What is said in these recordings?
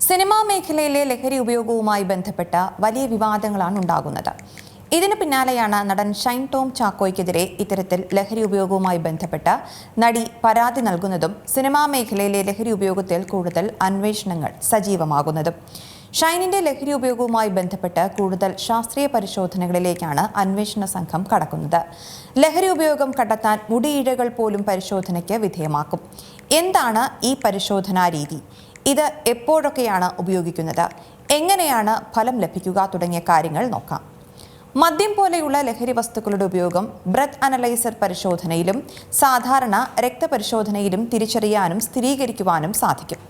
Cinema മേഖലയിലെ ലഹരി ഉപയോഗവുമായി ബന്ധപ്പെട്ട വലിയ വിവാദങ്ങളാണ് ഉണ്ടാകുന്നത്. ഇതിന് പിന്നാലെയാണ് നടൻ ഷൈൻ ടോം ചാക്കോയ്ക്കെതിരെ ഇത്തരത്തിൽ ലഹരി ഉപയോഗവുമായി ബന്ധപ്പെട്ട നടി പരാതി നൽകുന്നതും സിനിമാ മേഖലയിലെ ലഹരി ഉപയോഗത്തിൽ കൂടുതൽ അന്വേഷണങ്ങൾ സജീവമാകുന്നതും. ഷൈനിന്റെ ലഹരി ഉപയോഗവുമായി ബന്ധപ്പെട്ട് കൂടുതൽ ശാസ്ത്രീയ പരിശോധനകളിലേക്കാണ് അന്വേഷണ സംഘം കടക്കുന്നത്. ലഹരി ഉപയോഗം കണ്ടെത്താൻ മുടിയിഴകൾ പോലും പരിശോധനയ്ക്ക് വിധേയമാക്കും. എന്താണ് ഈ പരിശോധനാ രീതി? ഇത് എപ്പോഴൊക്കെയാണ് ഉപയോഗിക്കുന്നത്? എങ്ങനെയാണ് ഫലം ലഭിക്കുക? തുടങ്ങിയ കാര്യങ്ങൾ നോക്കാം. മദ്യം പോലെയുള്ള ലഹരി വസ്തുക്കളുടെ ഉപയോഗം ബ്രത്ത് അനലൈസർ പരിശോധനയിലും സാധാരണ രക്തപരിശോധനയിലും തിരിച്ചറിയാനും സ്ഥിരീകരിക്കുവാനും സാധിക്കും.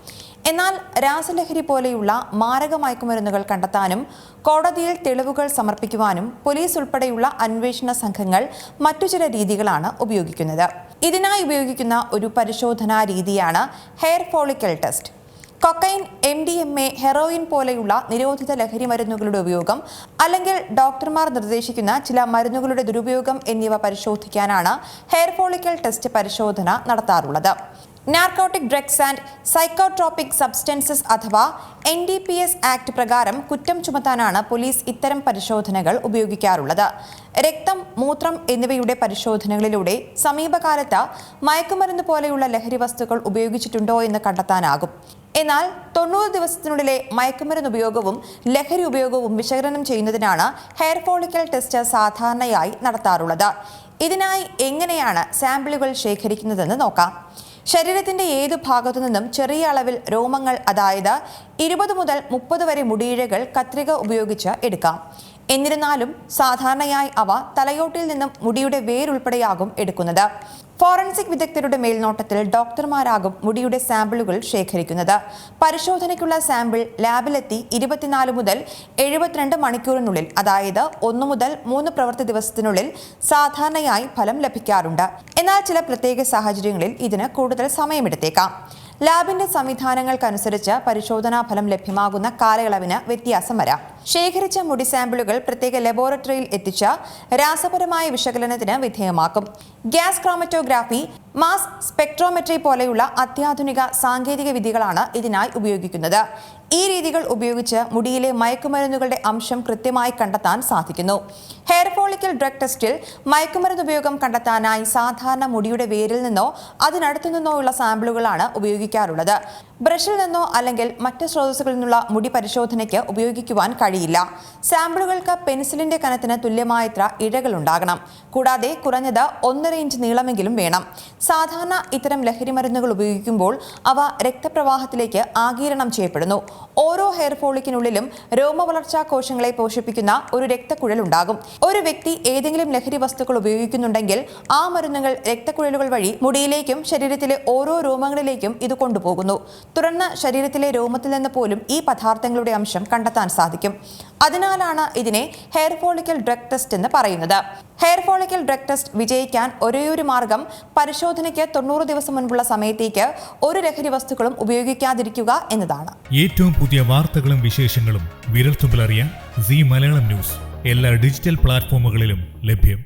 എന്നാൽ രാസലഹരി പോലെയുള്ള മാരക മയക്കുമരുന്നുകൾ കണ്ടെത്താനും കോടതിയിൽ തെളിവുകൾ സമർപ്പിക്കുവാനും പോലീസ് ഉൾപ്പെടെയുള്ള അന്വേഷണ സംഘങ്ങൾ മറ്റു ചില രീതികളാണ് ഉപയോഗിക്കുന്നത്. ഇതിനായി ഉപയോഗിക്കുന്ന ഒരു പരിശോധനാ രീതിയാണ് hair follicle test. Cocaine, MDMA, heroin പോലെയുള്ള നിരോധിത ലഹരി മരുന്നുകളുടെ ഉപയോഗം അല്ലെങ്കിൽ ഡോക്ടർമാർ നിർദ്ദേശിക്കുന്ന ചില മരുന്നുകളുടെ ദുരുപയോഗം എന്നിവ പരിശോധിക്കാനാണ് ഹെയർ ഫോളിക്കൽ ടെസ്റ്റ് പരിശോധന നടത്താറുള്ളത്. Narcotic drugs and psychotropic substances അഥവാ NDPS ആക്ട് പ്രകാരം കുറ്റം ചുമത്താനാണ് പോലീസ് ഇത്തരം പരിശോധനകൾ ഉപയോഗിക്കാറുള്ളത്. രക്തം, മൂത്രം എന്നിവയുടെ പരിശോധനകളിലൂടെ സമീപകാലത്ത് മയക്കുമരുന്ന് പോലെയുള്ള ലഹരി വസ്തുക്കൾ ഉപയോഗിച്ചിട്ടുണ്ടോ എന്ന് കണ്ടെത്താനാകും. എന്നാൽ 90 ദിവസത്തിനുള്ളിലെ മയക്കുമരുന്ന് ഉപയോഗവും ലഹരി ഉപയോഗവും വിശകലനം ചെയ്യുന്നതിനാണ് ഹെയർ ഫോളിക്കൽ ടെസ്റ്റ് സാധാരണയായി നടത്താറുള്ളത്. ഇതിനായി എങ്ങനെയാണ് സാമ്പിളുകൾ ശേഖരിക്കുന്നതെന്ന് നോക്കാം. ശരീരത്തിന്റെ ഏതു ഭാഗത്തു നിന്നും ചെറിയ അളവിൽ രോമങ്ങൾ, അതായത് 20 മുതൽ 30 വരെ മുടിയിഴകൾ കത്രിക ഉപയോഗിച്ച് എടുക്കാം. എന്നിരുന്നാലും സാധാരണയായി അവ തലയോട്ടിൽ നിന്നും മുടിയുടെ വേരുൾപ്പെടെയാകും എടുക്കുന്നത്. ഫോറൻസിക് വിദഗ്ധരുടെ മേൽനോട്ടത്തിൽ ഡോക്ടർമാരാകും മുടിയുടെ സാമ്പിളുകൾ ശേഖരിക്കുന്നത്. പരിശോധനയ്ക്കുള്ള സാമ്പിൾ ലാബിലെത്തി 24 മുതൽ 72 മണിക്കൂറിനുള്ളിൽ, അതായത് 1 മുതൽ 3 പ്രവൃത്തി ദിവസത്തിനുള്ളിൽ സാധാരണയായി ഫലം ലഭിക്കാറുണ്ട്. എന്നാൽ ചില പ്രത്യേക സാഹചര്യങ്ങളിൽ ഇതിന് കൂടുതൽ സമയമെടുത്തേക്കാം. ലാബിന്റെ സംവിധാനങ്ങൾക്കനുസരിച്ച് പരിശോധനാ ഫലം ലഭ്യമാകുന്ന കാലയളവിന് വ്യത്യാസം വരാം. ശേഖരിച്ച മുടി സാമ്പിളുകൾ പ്രത്യേക ലബോറട്ടറിയിൽ എത്തിച്ച് രാസപരമായ വിശകലനത്തിന് വിധേയമാക്കും. ഗ്യാസ് ക്രോമറ്റോഗ്രാഫി, മാസ് സ്പെക്ട്രോമെട്രി പോലെയുള്ള അത്യാധുനിക സാങ്കേതിക വിദ്യകളാണ് ഇതിനായി ഉപയോഗിക്കുന്നത്. ഈ രീതികൾ ഉപയോഗിച്ച് മുടിയിലെ മയക്കുമരുന്നുകളുടെ അംശം കൃത്യമായി കണ്ടെത്താൻ സാധിക്കുന്നു. ഹെയർ ഫോളിക്കൽ ഡ്രഗ് ടെസ്റ്റിൽ മയക്കുമരുന്ന് ഉപയോഗം കണ്ടെത്താനായി സാധാരണ മുടിയുടെ വേരിൽ നിന്നോ അതിനടുത്തു നിന്നോ ഉള്ള സാമ്പിളുകളാണ് ഉപയോഗിക്കാറുള്ളത്. ബ്രഷിൽ നിന്നോ അല്ലെങ്കിൽ മറ്റ് സ്രോതസ്സുകളിൽ നിന്നുള്ള മുടി പരിശോധനയ്ക്ക് ഉപയോഗിക്കുവാൻ കഴിയില്ല. സാമ്പിളുകൾക്ക് പെൻസിലിന്റെ കനത്തിന് തുല്യമായത്ര ഇഴകൾ ഉണ്ടാകണം. കൂടാതെ കുറഞ്ഞത് 1.5 ഇഞ്ച് നീളമെങ്കിലും വേണം. സാധാരണ ഇത്തരം ലഹരി മരുന്നുകൾ ഉപയോഗിക്കുമ്പോൾ അവ രക്തപ്രവാഹത്തിലേക്ക് ആഗിരണം ചെയ്യപ്പെടുന്നു. ഓരോ ഹെയർ ഫോളിക്കിനുള്ളിലും രോമവളർച്ചാ കോശങ്ങളെ പോഷിപ്പിക്കുന്ന ഒരു രക്തക്കുഴൽ ഉണ്ടാകും. ഒരു വ്യക്തി ഏതെങ്കിലും ലഹരി വസ്തുക്കൾ ഉപയോഗിക്കുന്നുണ്ടെങ്കിൽ ആ മരുന്നുകൾ രക്തക്കുഴലുകൾ വഴി മുടിയിലേക്കും ശരീരത്തിലെ ഓരോ രോമങ്ങളിലേക്കും ഇത് കൊണ്ടുപോകുന്നു. തുടർന്ന് ശരീരത്തിലെ രോമത്തിൽ നിന്ന് പോലും ഈ പദാർത്ഥങ്ങളുടെ അംശം കണ്ടെത്താൻ സാധിക്കും. അതിനാലാണ് ഇതിനെ ഹെയർ ഫോളിക്കൽ ഡ്രഗ് ടെസ്റ്റ് എന്ന് പറയുന്നത്. ഹെയർ ഫോളിക്കൽ ഡ്രഗ് ടെസ്റ്റ് വിജയിക്കാൻ ഒരേയൊരു മാർഗം പരിശോധനയ്ക്ക് 90 ദിവസം മുൻപുള്ള സമയത്തേക്ക് ഒരു ലഹരി വസ്തുക്കളും ഉപയോഗിക്കാതിരിക്കുക എന്നതാണ്. ഏറ്റവും പുതിയ വാർത്തകളും വിശേഷങ്ങളും വിരൽത്തുമ്പിലറിയാൻ സീ മലയാളം ന്യൂസ് എല്ലാ ഡിജിറ്റൽ പ്ലാറ്റ്ഫോമുകളിലും ലഭ്യം.